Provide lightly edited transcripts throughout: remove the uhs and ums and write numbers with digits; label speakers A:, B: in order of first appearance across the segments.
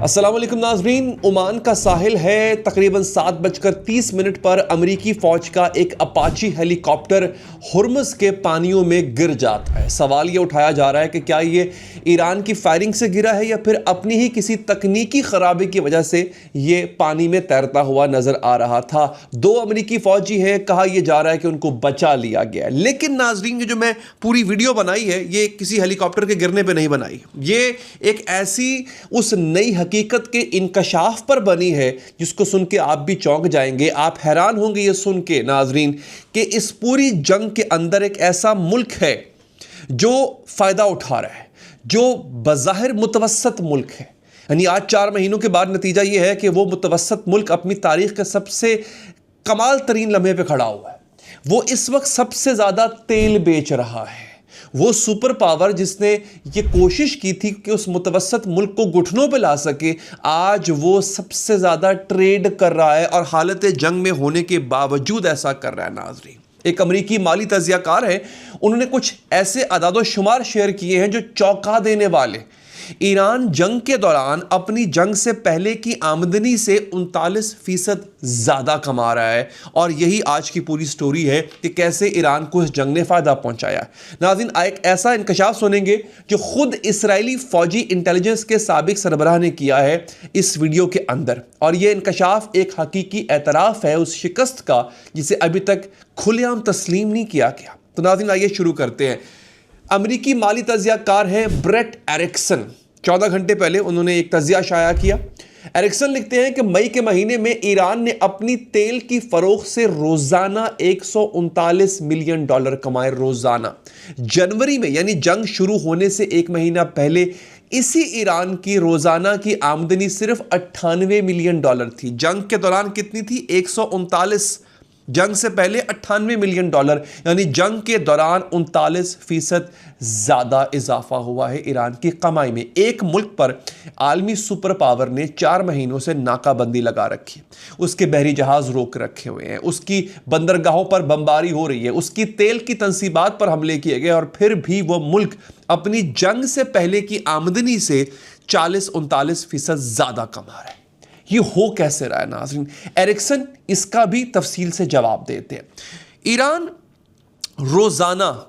A: अस्सलाम वालेकुम नाज़रीन। ओमान का साहिल है, तकरीबन 7:30 पर अमरीकी फ़ौज का एक अपाची हेलीकॉप्टर हुर्मुज़ के पानियों में गिर जाता है। सवाल ये उठाया जा रहा है कि क्या ये ईरान की फायरिंग से गिरा है या फिर अपनी ही किसी तकनीकी ख़राबी की वजह से ये पानी में तैरता हुआ नज़र आ रहा था। 2 अमरीकी फ़ौजी हैं, कहा यह जा रहा है कि उनको बचा लिया गया। लेकिन नाज़रीन, ये जो मैं पूरी वीडियो बनाई है ये किसी हेलीकॉप्टर के गिरने पर नहीं बनाई, ये एक ऐसी उस नई हकीकत के इंकशाफ पर बनी है जिसको सुन के आप भी चौंक जाएंगे। आप हैरान होंगे ये सुन के नाजरीन कि इस पूरी जंग के अंदर एक ऐसा मुल्क है जो फायदा उठा रहा है, जो बज़ाहिर मुतवस्सत मुल्क है। यानी आज 4 महीनों के बाद नतीजा ये है कि वो मुतवस्सत मुल्क अपनी तारीख के सबसे कमाल तरीन लम्हे पे खड़ा हुआ है। वो इस वक्त सबसे ज्यादा तेल बेच रहा है। वो सुपर पावर जिसने ये कोशिश की थी कि उस मुतवस्सत मुल्क को घुटनों पे ला सके, आज वो सबसे ज़्यादा ट्रेड कर रहा है और हालत जंग में होने के बावजूद ऐसा कर रहा है। नाज़रीन, एक अमरीकी माली तज्जियाकार है, उन्होंने कुछ ऐसे अदाद शुमार शेयर किए हैं जो चौंका देने वाले। ईरान जंग के दौरान अपनी जंग से पहले की आमदनी से 39% ज़्यादा कमा रहा है और यही आज की पूरी स्टोरी है कि कैसे ईरान को इस जंग ने फ़ायदा पहुंचाया। नाज़रीन, एक ऐसा इंकशाफ सुनेंगे जो खुद इसराइली फ़ौजी इंटेलिजेंस के साबिक सरबराह ने किया है इस वीडियो के अंदर, और यह इंकशाफ एक हकीकी एतराफ़ है उस शिकस्त का जिसे अभी तक खुलेआम तस्लीम नहीं किया गया। तो नाज़रीन, आइए शुरू करते हैं। अमरीकी माली तज्जियाकार है ब्रेट एरिक्सन। 14 घंटे पहले उन्होंने एक तज्जिया शाया किया। एरिक्सन लिखते हैं कि मई के महीने में ईरान ने अपनी तेल की फरोख्त से रोजाना $139 मिलियन कमाए रोजाना। जनवरी में यानी जंग शुरू होने से 1 महीना पहले इसी ईरान की रोजाना की आमदनी सिर्फ $98 मिलियन थी। जंग के दौरान कितनी थी? 139। जंग से पहले $98 मिलियन, यानी जंग के दौरान 39% ज्यादा इजाफा हुआ है ईरान की कमाई में। एक मुल्क पर आलमी सुपर पावर ने 4 महीनों से नाकाबंदी लगा रखी, उसके बहरी जहाज रोक रखे हुए हैं, उसकी बंदरगाहों पर बमबारी हो रही है, उसकी तेल की तंसीबात पर हमले किए गए, और फिर भी वो मुल्क अपनी जंग से पहले की आमदनी से 40-39% ज्यादा कमा रहा है। ये हो कैसे रहा है नाज़रीन? एरिक्सन इसका भी तफसील से जवाब देते हैं। ईरान रोजाना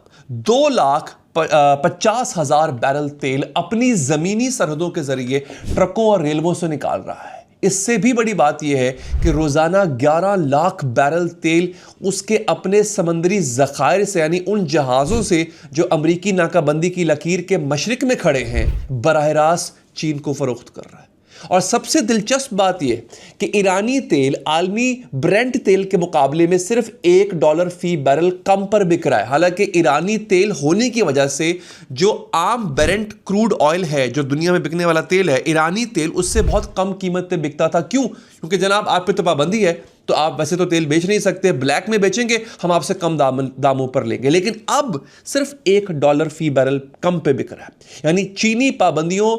A: 2,50,000 बैरल तेल अपनी जमीनी सरहदों के जरिए ट्रकों और रेलवों से निकाल रहा है। इससे भी बड़ी बात यह है कि रोजाना 11 लाख बैरल तेल उसके अपने समंदरी जखायर से, यानी उन जहाज़ों से जो अमरीकी नाकाबंदी की लकीर के मशरिक में खड़े हैं, बराह रास्त चीन को फरोख्त कर रहा है। और सबसे दिलचस्प बात यह कि ईरानी तेल आलमी ब्रेंट तेल के मुकाबले में सिर्फ $1 फी बैरल कम पर बिक रहा है। हालांकि ईरानी तेल होने की वजह से जो आम ब्रेंट क्रूड ऑयल है, जो दुनिया में बिकने वाला तेल है, ईरानी तेल उससे बहुत कम कीमत पे बिकता था। क्यों? क्योंकि जनाब आप पे तो पाबंदी है, तो आप वैसे तो तेल बेच नहीं सकते, ब्लैक में बेचेंगे, हम आपसे कम दामों पर लेंगे। लेकिन अब सिर्फ $1 फी बैरल कम पे बिक रहा है। यानी चीनी पाबंदियों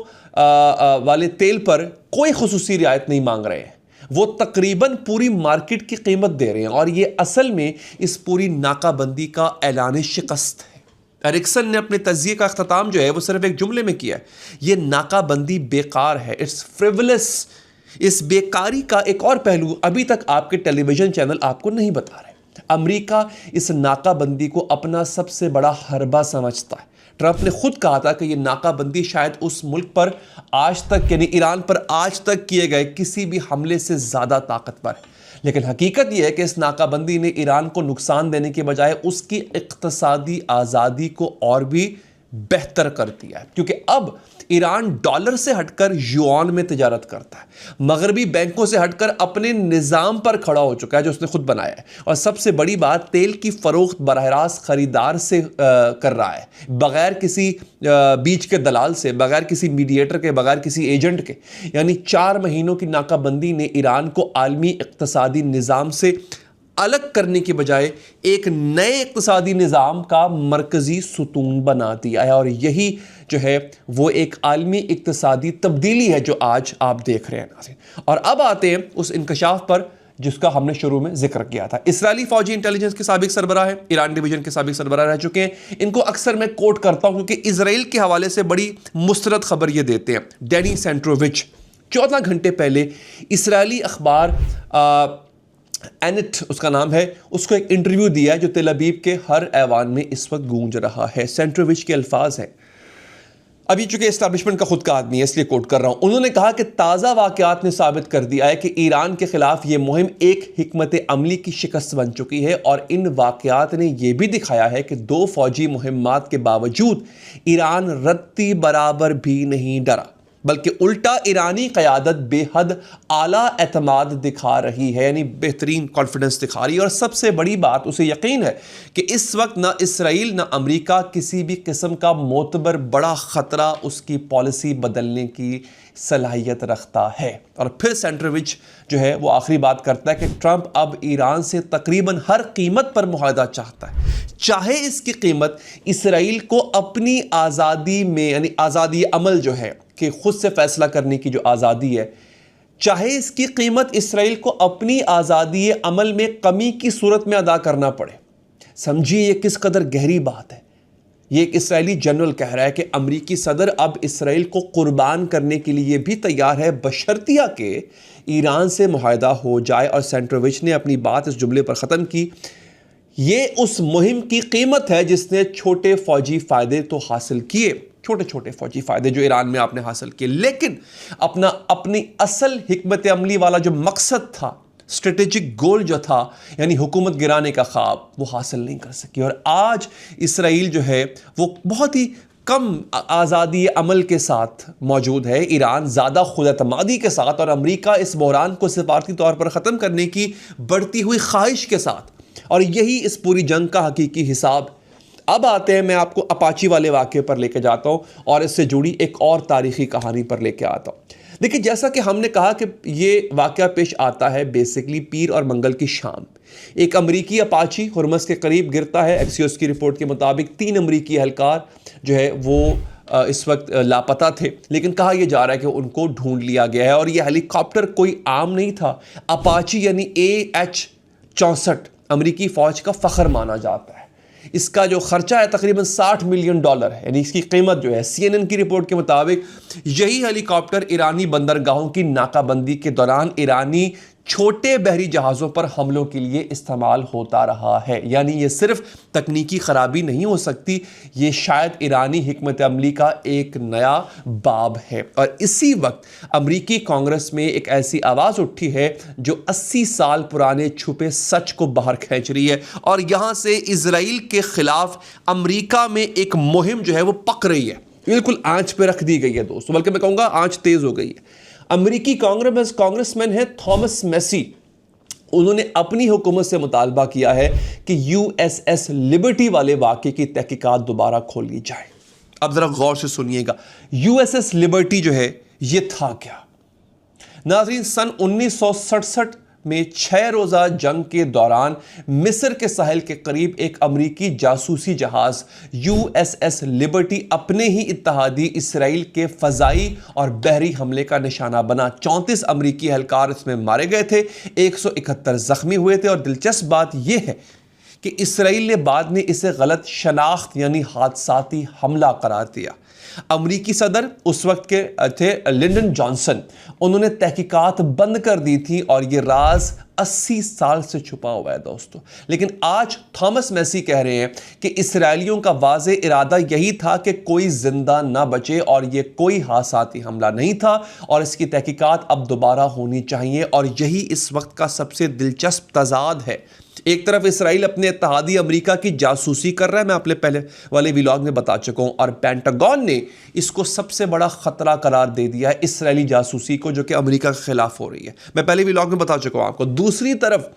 A: वाले तेल पर कोई खुसूसी रियायत नहीं मांग रहे हैं, वो तकरीबन पूरी मार्केट की कीमत दे रहे हैं, और ये असल में इस पूरी नाकाबंदी का ऐलान शिकस्त है। एरिक्सन ने अपने तज्जिए का अख्ताम जो है वो सिर्फ एक जुमले में किया है, ये नाकाबंदी बेकार है, इट्स फ्रिवलस। इस बेकारी का एक और पहलू अभी तक आपके टेलीविजन चैनल आपको नहीं बता रहे। अमेरिका इस नाकाबंदी को अपना सबसे बड़ा हरबा समझता है। ट्रंप ने खुद कहा था कि यह नाकाबंदी शायद उस मुल्क पर आज तक, यानी ईरान पर आज तक किए गए किसी भी हमले से ज्यादा ताकतवर है। लेकिन हकीकत यह है कि इस नाकाबंदी ने ईरान को नुकसान देने के बजाय उसकी इक्तसादी आज़ादी को और भी बेहतर कर दिया है, क्योंकि अब ईरान डॉलर से हटकर युआन में तिजारत करता है, मगरबी बैंकों से हटकर अपने निज़ाम पर खड़ा हो चुका है जो उसने खुद बनाया है, और सबसे बड़ी बात, तेल की फरोख्त बराह रास्त खरीदार से कर रहा है, बगैर किसी बीच के दलाल से, बगैर किसी मीडिएटर के, बगैर किसी एजेंट के। यानी 4 महीनों की नाकाबंदी ने ईरान को आलमी इक्तसादी निज़ाम से अलग करने के बजाय एक नए इक्तिसादी निज़ाम का मरकज़ी सुतून बना दिया है, और यही जो है वो एक आलमी इक्तिसादी तब्दीली है जो आज आप देख रहे हैं। और अब आते हैं उस इंकशाफ पर जिसका हमने शुरू में जिक्र किया था। इसराइली फौजी इंटेलिजेंस के साबिक सरबराह है, ईरान डिवीजन के साबिक सरबराह रह चुके हैं। इनको अक्सर मैं कोट करता हूं क्योंकि इसराइल के हवाले से बड़ी मुस्तरद खबर ये देते हैं। डैनी सेंट्रोविच 14 घंटे पहले इसराइली अखबार एनिट उसका नाम है, उसको एक इंटरव्यू दिया है जो तेल अवीव के हर ऐवान में इस वक्त गूंज रहा है। सेंट्रोविच के अल्फाज हैं, अभी चूंकि एस्टैब्लिशमेंट का खुद का आदमी है इसलिए कोट कर रहा हूं। उन्होंने कहा कि ताज़ा वाक़यात ने साबित कर दिया है कि ईरान के खिलाफ यह मुहिम एक हिकमत अमली की शिकस्त बन चुकी है, और इन वाक़यात ने यह भी दिखाया है कि 2 फौजी मुहिम्मात के बावजूद ईरान रत्ती बराबर भी नहीं डरा, बल्कि उल्टा ईरानी क़यादत बेहद आला एतमाद दिखा रही है, यानी बेहतरीन कॉन्फिडेंस दिखा रही है। और सबसे बड़ी बात, उसे यकीन है कि इस वक्त ना इसराइल ना अमेरिका किसी भी किस्म का मोतबर बड़ा ख़तरा उसकी पॉलिसी बदलने की सलाहियत रखता है। और फिर सेंट्रोविच जो है वो आखिरी बात करता है कि ट्रंप अब ईरान से तकरीबन हर कीमत पर मुआहदा चाहता है, चाहे इसकी कीमत इसराइल को अपनी आज़ादी में, यानी आज़ादी अमल जो है कि खुद से फैसला करने की जो आज़ादी है, चाहे इसकी कीमत इसराइल को अपनी आज़ादी अमल में कमी की सूरत में अदा करना पड़े। समझिए ये किस कदर गहरी बात है। ये एक इसराइली जनरल कह रहा है कि अमरीकी सदर अब इसराइल को कुर्बान करने के लिए भी तैयार है, बशर्तिया के ईरान से मुआहदा हो जाए। और सेंट्रोविच ने अपनी बात इस जुमले पर ख़त्म की, ये उस मुहिम की कीमत है जिसने छोटे फौजी फ़ायदे तो हासिल किए, छोटे छोटे फौजी फ़ायदे जो ईरान में आपने हासिल किए, लेकिन अपनी असल हिकमत अमली वाला जो मकसद था, स्ट्रेटेजिक गोल जो था, यानी हुकूमत गिराने का ख्वाब, वो हासिल नहीं कर सकी। और आज इसराइल जो है वो बहुत ही कम आज़ादी अमल के साथ मौजूद है, ईरान ज़्यादा खुद-एतमादी के साथ, और अमेरिका इस बहरान को सिफारती तौर पर ख़त्म करने की बढ़ती हुई ख्वाहिश के साथ। और यही इस पूरी जंग का हकीकी हिसाब। अब आते हैं, मैं आपको अपाची वाले वाक़े पर लेके जाता हूँ और इससे जुड़ी एक और तारीख़ी कहानी पर लेके आता हूँ। देखिए, जैसा कि हमने कहा कि ये वाक़या पेश आता है बेसिकली पीर और मंगल की शाम। एक अमरीकी अपाची हुर्मस के करीब गिरता है। एक्सियोस की रिपोर्ट के मुताबिक 3 अमरीकी एहलकार जो है वो इस वक्त लापता थे, लेकिन कहा यह जा रहा है कि उनको ढूंढ लिया गया है। और यह हेलीकॉप्टर कोई आम नहीं था। अपाची यानी AH-64 अमरीकी फ़ौज का फ़ख्र माना जाता है। इसका जो खर्चा है तकरीबन $60 मिलियन है, यानी इसकी कीमत जो है, CNN की रिपोर्ट के मुताबिक यही हेलीकॉप्टर ईरानी बंदरगाहों की नाकाबंदी के दौरान ईरानी छोटे बहरी जहाज़ों पर हमलों के लिए इस्तेमाल होता रहा है। यानी ये सिर्फ तकनीकी ख़राबी नहीं हो सकती, ये शायद ईरानी हिकमत अमली का एक नया बाब है। और इसी वक्त अमरीकी कांग्रेस में एक ऐसी आवाज़ उठी है जो 80 साल पुराने छुपे सच को बाहर खींच रही है, और यहाँ से इजराइल के ख़िलाफ़ अमरीका में एक मुहिम जो है वो पक रही है, बिल्कुल आँच पर रख दी गई है दोस्तों, बल्कि मैं कहूँगा आँच तेज़ हो गई है। अमेरिकी कांग्रेसमैन है थॉमस मैसी, उन्होंने अपनी हुकूमत से मुतालबा किया है कि USS लिबर्टी वाले वाक़े की तहकीकात दोबारा खोल ली जाए। अब ज़रा गौर से सुनिएगा, USS लिबर्टी जो है ये था क्या? नाज़रीन, सन 1967 में 6 रोज़ा जंग के दौरान मिस्र के साहिल के करीब एक अमरीकी जासूसी जहाज़ USS लिबर्टी अपने ही इत्तेहादी इसराइल के फ़ज़ाई और बहरी हमले का निशाना बना। 34 अमरीकी एहलकार इसमें मारे गए थे, 171 ज़ख्मी हुए थे। और दिलचस्प बात यह है कि इसराइल ने बाद में इसे गलत शनाख्त यानी हादसाती हमला करार दिया। अमरीकी सदर उस वक्त के थे लिंडन जॉनसन, उन्होंने तहकीकात बंद कर दी थी और ये राज 80 साल से छुपा हुआ है दोस्तों। लेकिन आज थॉमस मैसी कह रहे हैं कि इसराइलियों का वाज़े इरादा यही था कि कोई जिंदा ना बचे, और ये कोई हादसाती हमला नहीं था, और इसकी तहकीकात अब दोबारा होनी चाहिए। और यही इस वक्त का सबसे दिलचस्प तजाद है। एक तरफ इसराइल अपने इत्तेहादी अमेरिका की जासूसी कर रहा है, मैं अपने पहले वाले व्लॉग में बता चुका हूं, और पेंटागन ने इसको सबसे बड़ा खतरा करार दे दिया है, इसराइली जासूसी को, जो कि अमेरिका के खिलाफ हो रही है। मैं पहले व्लॉग में बता चुका हूं आपको। दूसरी तरफ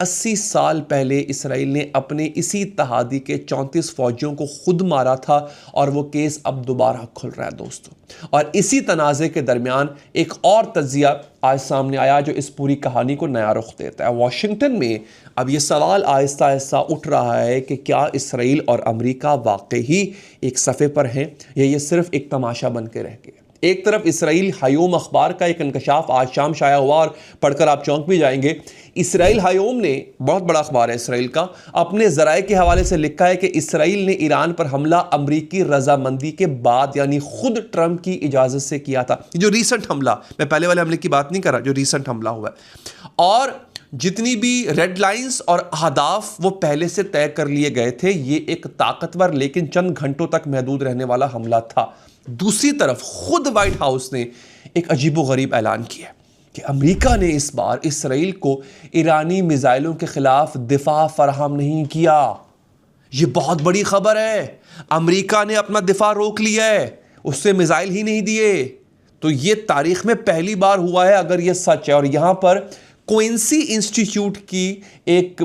A: 80 साल पहले इसराइल ने अपने इसी इत्तेहादी के 34 फौजियों को खुद मारा था, और वो केस अब दोबारा खुल रहा है दोस्तों। और इसी तनाज़े के दरमियान एक और तज्जिया आज सामने आया जो इस पूरी कहानी को नया रुख देता है। वाशिंगटन में अब ये सवाल आहिस्ता आहिस्ता उठ रहा है कि क्या इसराइल और अमेरिका वाकई ही एक सफ़े पर हैं, या ये सिर्फ एक तमाशा बन के रह गए। एक तरफ इसराइल हायोम अखबार का एक इंकशाफ आज शाम शाया हुआ और पढ़कर आप चौंक भी जाएंगे। इसराइल हायोम ने, बहुत बड़ा अखबार है इसराइल का, अपने ज़राए के हवाले से लिखा है कि इसराइल ने ईरान पर हमला अमरीकी रजामंदी के बाद, यानी खुद ट्रंप की इजाज़त से किया था। जो रीसेंट हमला, मैं पहले वाले हमले की बात नहीं कर रहा, जो रीसेंट हमला हुआ है, और जितनी भी रेड लाइंस और अहदाफ वो पहले से तय कर लिए गए थे। ये एक ताकतवर लेकिन चंद घंटों तक महदूद रहने वाला हमला था। दूसरी तरफ खुद व्हाइट हाउस ने एक अजीबोगरीब ऐलान किया कि अमेरिका ने इस बार इसराइल को ईरानी मिसाइलों के खिलाफ दिफा फराहम नहीं किया। ये बहुत बड़ी खबर है। अमेरिका ने अपना दिफा रोक लिया है, उससे मिसाइल ही नहीं दिए। तो ये तारीख में पहली बार हुआ है अगर ये सच है। और यहां पर क्विंसी इंस्टीट्यूट की एक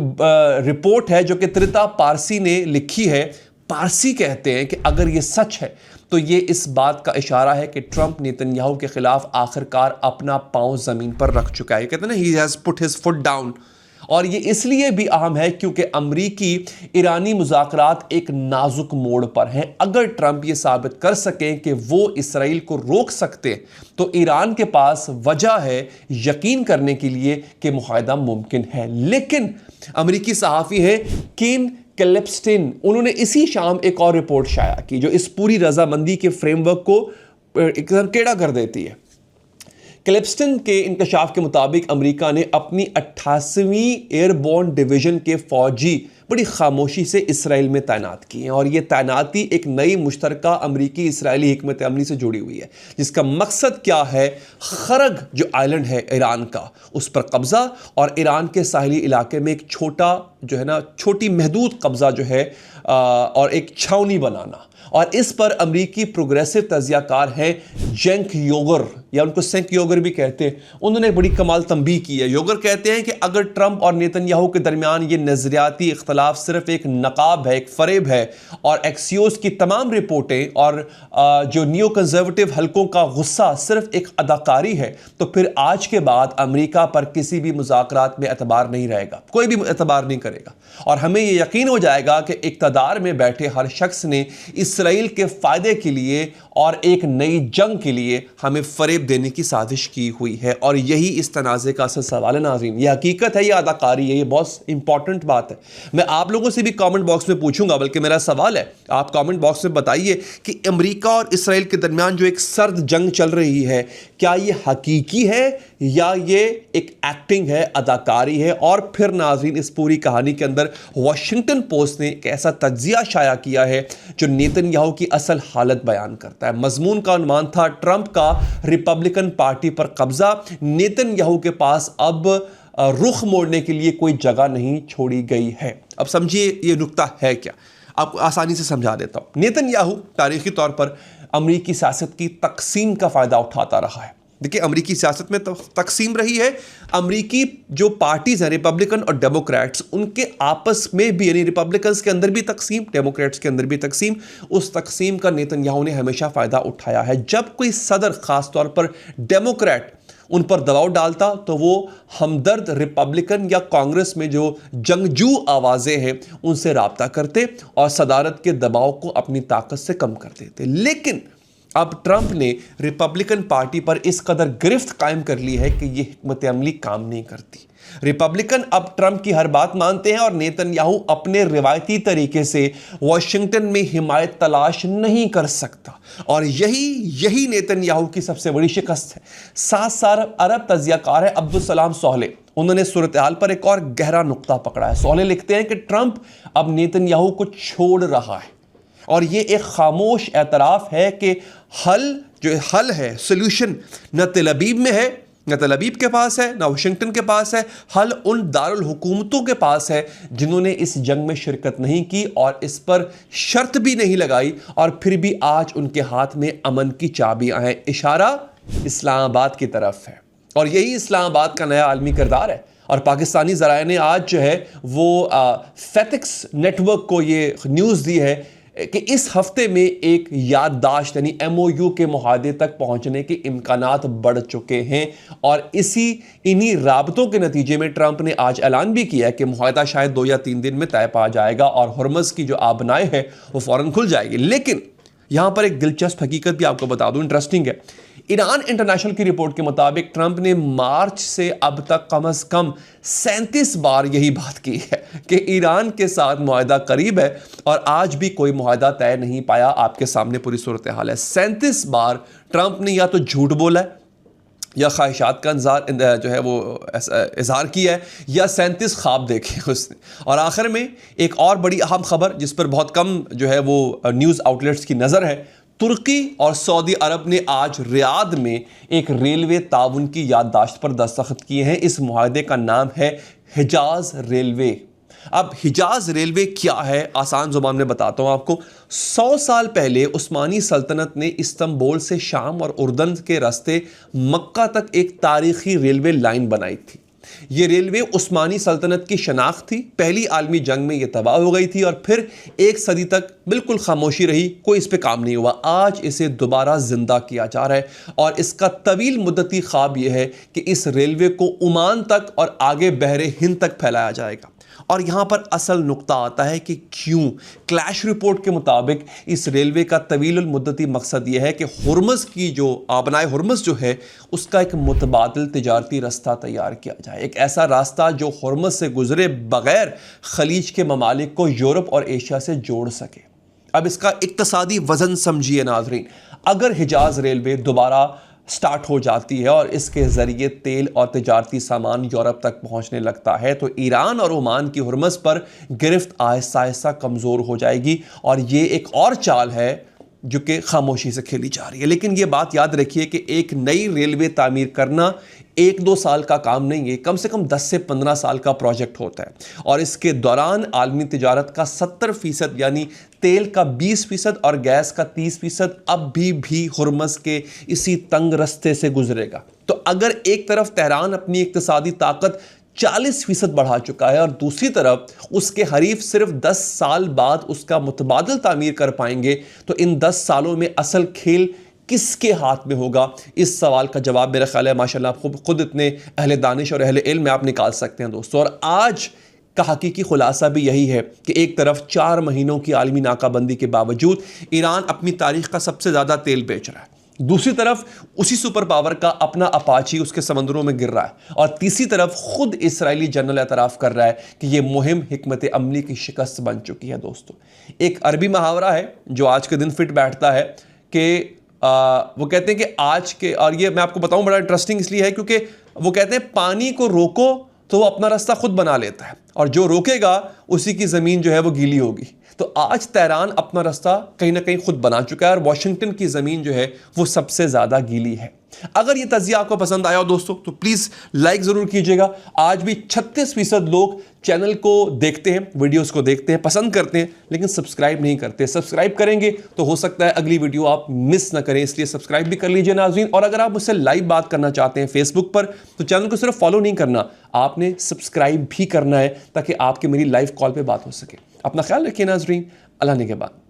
A: रिपोर्ट है जो कि त्रिता पारसी ने लिखी है। पारसी कहते हैं कि अगर ये सच है तो ये इस बात का इशारा है कि ट्रंप नेतन्याहू के खिलाफ आखिरकार अपना पांव जमीन पर रख चुका है। कहते हैं ना, he has put his foot down. और ये इसलिए भी अहम है क्योंकि अमरीकी ईरानी मुज़ाकरात एक नाजुक मोड़ पर हैं। अगर ट्रंप ये साबित कर सकें कि वो इसराइल को रोक सकते तो ईरान के पास वजह है यकीन करने के लिए कि मुआहदा मुमकिन है। लेकिन अमरीकी सहाफ़ी है केन कैलिप्स्टिन, उन्होंने इसी शाम एक और रिपोर्ट शाया की जो इस पूरी रजामंदी के फ्रेमवर्क को एकदम टेढ़ा कर देती है। कैलिप्स्टिन के इंकशाफ के मुताबिक अमेरिका ने अपनी 88वीं एयरबोर्न डिवीजन के फौजी बड़ी खामोशी से इसराइल में तैनात किए हैं। और ये तैनाती एक नई मुश्तरका अमरीकी इसराइली हिकमत अमली से जुड़ी हुई है, जिसका मकसद क्या है, खरग जो आइलैंड है ईरान का, उस पर कब्जा और ईरान के साहिली इलाके में एक छोटा जो है ना, छोटी महदूद कब्जा जो है और एक छावनी बनाना। और इस पर अमरीकी प्रोग्रेसिव तजियाकार हैं जेंक योगर, या उनको सेंक योगर भी कहते हैं। उन्होंने बड़ी कमाल तंबीह की है। योगर कहते हैं कि अगर ट्रंप और नेतन्याहू के दरमियान ये नजरियाती इख्तलाफ सिर्फ एक नकाब है, एक फरेब है, और एक्सियोस की तमाम रिपोर्टें और जो नियो कंजर्वेटिव हलकों का गुस्सा सिर्फ एक अदाकारी है, तो फिर आज के बाद अमरीका पर किसी भी मुज़ाकरात में एतबार नहीं रहेगा, कोई भी एतबार नहीं करेगा। और हमें ये यकीन हो जाएगा कि इक़्तिदार में बैठे हर शख्स ने इसराइल के फ़ायदे के लिए और एक नई जंग के लिए हमें फरेब देने की साजिश की हुई है। और यही इस तनाज़े का असल सवाल है नाज़रीन। ये हकीकत है, ये अदाकारी है, ये बहुत इंपॉर्टेंट बात है। मैं आप लोगों से भी कमेंट बॉक्स में पूछूंगा, बल्कि मेरा सवाल है, आप कमेंट बॉक्स में बताइए कि अमेरिका और इसराइल के दरमियान जो एक सर्द जंग चल रही है, क्या ये हकीकी है या ये एक एक्टिंग है, अदाकारी है। और फिर नाज़रीन, इस पूरी कहानी के अंदर वॉशिंगटन पोस्ट ने एक ऐसा तज्जिया शाया किया है जो नेतन्याहू की असल हालत बयान करता है। मजमून का अनुमान था ट्रंप का रिपब्लिकन पार्टी पर कब्जा, नेतन्याहू के पास अब रुख मोड़ने के लिए कोई जगह नहीं छोड़ी गई है। अब समझिए ये नुक्ता है क्या, आपको आसानी से समझा देता हूं। नेतन्याहू तारीखी तौर पर अमरीकी सियासत की तकसीम का फ़ायदा उठाता रहा है। देखिए, अमरीकी सियासत में तो तकसीम रही है। अमरीकी जो पार्टीज़ हैं, रिपब्लिकन और डेमोक्रेट्स, उनके आपस में भी, यानी रिपब्लिकन्स के अंदर भी तकसीम, डेमोक्रेट्स के अंदर भी तकसीम, उस तकसीम का नेतन्याहू ने हमेशा फ़ायदा उठाया है। जब कोई सदर, ख़ास तौर पर डेमोक्रेट, उन पर दबाव डालता तो वो हमदर्द रिपब्लिकन या कांग्रेस में जो जंगजू आवाज़ें हैं उनसे राब्ता करते और सदारत के दबाव को अपनी ताकत से कम कर देते। लेकिन अब ट्रंप ने रिपब्लिकन पार्टी पर इस कदर गिरफ्त कायम कर ली है कि यह हिकमत अमली काम नहीं करती। रिपब्लिकन अब ट्रंप की हर बात मानते हैं और नेतन्याहू अपने रिवायती तरीके से वॉशिंगटन में हिमायत तलाश नहीं कर सकता। और यही नेतन्याहू की सबसे बड़ी शिकस्त है। 7 अरब तजियाकार है अब्दुल सलाम सोहले, उन्होंने सूरत हाल पर एक और गहरा नुक्ता पकड़ा है। सोहले लिखते हैं कि ट्रंप अब नेतन्याहू को छोड़ रहा है और ये एक खामोश एतराफ़ है कि हल है, सोल्यूशन न तेल अवीव में है, न तेल अवीव के पास है, न वाशिंगटन के पास है। हल उन दारुल हुकूमतों के पास है जिन्होंने इस जंग में शिरकत नहीं की और इस पर शर्त भी नहीं लगाई, और फिर भी आज उनके हाथ में अमन की चाबियां हैं। इशारा इस्लामाबाद की तरफ है और यही इस्लामाबाद का नया आलमी किरदार है। और पाकिस्तानी ज़राए ने आज जो है वो फेथिक्स नेटवर्क को ये न्यूज़ दी है कि इस हफ्ते में एक याददाश्त यानी MOU के मुआहदे तक पहुंचने के इम्कानात बढ़ चुके हैं। और इन्हीं राबतों के नतीजे में ट्रंप ने आज ऐलान भी किया है कि मुआहदा शायद 2 या 3 दिन में तय पा जाएगा और हुर्मुज़ की जो आबनाएं है वो फ़ौरन खुल जाएगी। लेकिन यहाँ पर एक दिलचस्प हकीकत भी आपको बता दूँ, इंटरेस्टिंग है। ईरान इंटरनेशनल की रिपोर्ट के मुताबिक ट्रंप ने मार्च से अब तक कम से कम 37 बार यही बात की है कि ईरान के साथ मुआहदा करीब है और आज भी कोई मुआहदा तय नहीं पाया। आपके सामने पूरी सूरत हाल है। 37 बार ट्रंप ने या तो झूठ बोला है या ख्वाहिशात का जो है वो इजहार किया है या 37 ख्वाब देखे उसने। और आखिर में एक और बड़ी अहम खबर जिस पर बहुत कम जो है वो न्यूज़ आउटलेट्स की नज़र है, तुर्की और सऊदी अरब ने आज रियाद में एक रेलवे ताउन की याददाश्त पर दस्तखत किए हैं। इस मुआहदे का नाम है हिजाज रेलवे। अब हिजाज रेलवे क्या है, आसान ज़ुबान में बताता हूँ आपको। 100 साल पहले उस्मानी सल्तनत ने इस्तांबुल से शाम और उर्दन के रास्ते मक्का तक एक तारीखी रेलवे लाइन बनाई थी। ये रेलवे उस्मानी सल्तनत की शनाख्त थी। पहली आलमी जंग में ये तबाह हो गई थी और फिर एक सदी तक बिल्कुल खामोशी रही, कोई इस पे काम नहीं हुआ। आज इसे दोबारा जिंदा किया जा रहा है और इसका तवील मुद्दती ख्वाब यह है कि इस रेलवे को ओमान तक और आगे बहरे हिंद तक फैलाया जाएगा। और यहाँ पर असल नुक्ता आता है कि क्यों। क्लैश रिपोर्ट के मुताबिक इस रेलवे का तवील मुद्दती मकसद यह है कि हुर्मुज़ की जो आबनाए हुर्मुज़ जो है उसका एक मुतबादिल तिजारती रास्ता तैयार किया जाए। एक ऐसा रास्ता जो हुर्मुज़ से गुजरे बगैर खलीज के ममालिक को यूरोप और एशिया से जोड़ सके। अब इसका इक्तसादी वज़न समझिए नाज़रीन। अगर हिजाज रेलवे दोबारा स्टार्ट हो जाती है और इसके ज़रिए तेल और तिजारती सामान यूरोप तक पहुंचने लगता है तो ईरान और ओमान की हुर्मुज़ पर गिरफ्त आहिस्ता आहिस्ता कमज़ोर हो जाएगी। और ये एक और चाल है जो कि खामोशी से खेली जा रही है। लेकिन ये बात याद रखिए कि एक नई रेलवे तामीर करना 1-2 साल का काम नहीं है, कम से कम 10 से 15 साल का प्रोजेक्ट होता है। और इसके दौरान आलमी तिजारत का 70% यानी तेल का 20% और गैस का 30% अब भी हुर्मुज़ के इसी तंग रस्ते से गुजरेगा। तो अगर एक तरफ तेहरान अपनी इक्तिसादी ताकत 40% बढ़ा चुका है और दूसरी तरफ उसके हरीफ सिर्फ 10 साल बाद उसका मुतबादिल तामीर कर पाएंगे, तो इन 10 सालों में असल खेल किसके हाथ में होगा? इस सवाल का जवाब मेरा ख्याल है माशाल्लाह आप खुद इतने अहले दानिश और अहले इल्म में आप निकाल सकते हैं दोस्तों। और आज का हकीकी खुलासा भी यही है कि एक तरफ 4 महीनों की आलमी नाकाबंदी के बावजूद ईरान अपनी तारीख का सबसे ज़्यादा तेल बेच रहा है, दूसरी तरफ उसी सुपर पावर का अपना अपाची उसके समंदरों में गिर रहा है, और तीसरी तरफ खुद इसराइली जनरल एतराफ़ कर रहा है कि यह मुहिम हिकमत अमली की शिकस्त बन चुकी है। दोस्तों, एक अरबी मुहावरा है जो आज के दिन फिट बैठता है कि वो कहते हैं कि आज के, और ये मैं आपको बताऊं बड़ा इंटरेस्टिंग इसलिए है क्योंकि वो कहते हैं पानी को रोको तो वो अपना रास्ता खुद बना लेता है और जो रोकेगा उसी की ज़मीन जो है वो गीली होगी। तो आज तेहरान अपना रास्ता कहीं ना कहीं खुद बना चुका है और वाशिंगटन की ज़मीन जो है वो सबसे ज़्यादा गीली है। अगर ये तज़िया आपको पसंद आया हो दोस्तों तो प्लीज़ लाइक ज़रूर कीजिएगा। आज भी 36% लोग चैनल को देखते हैं, वीडियोस को देखते हैं, पसंद करते हैं, लेकिन सब्सक्राइब नहीं करते। सब्सक्राइब करेंगे तो हो सकता है अगली वीडियो आप मिस ना करें, इसलिए सब्सक्राइब भी कर लीजिए नाज़रीन। और अगर आप मुझसे लाइव बात करना चाहते हैं फेसबुक पर तो चैनल को सिर्फ फॉलो नहीं करना, आपने सब्सक्राइब भी करना है ताकि आपकी मेरी लाइव कॉल पर बात हो सके। अपना ख्याल रखिए नाज़रीन, अल्लाह ने के बाद।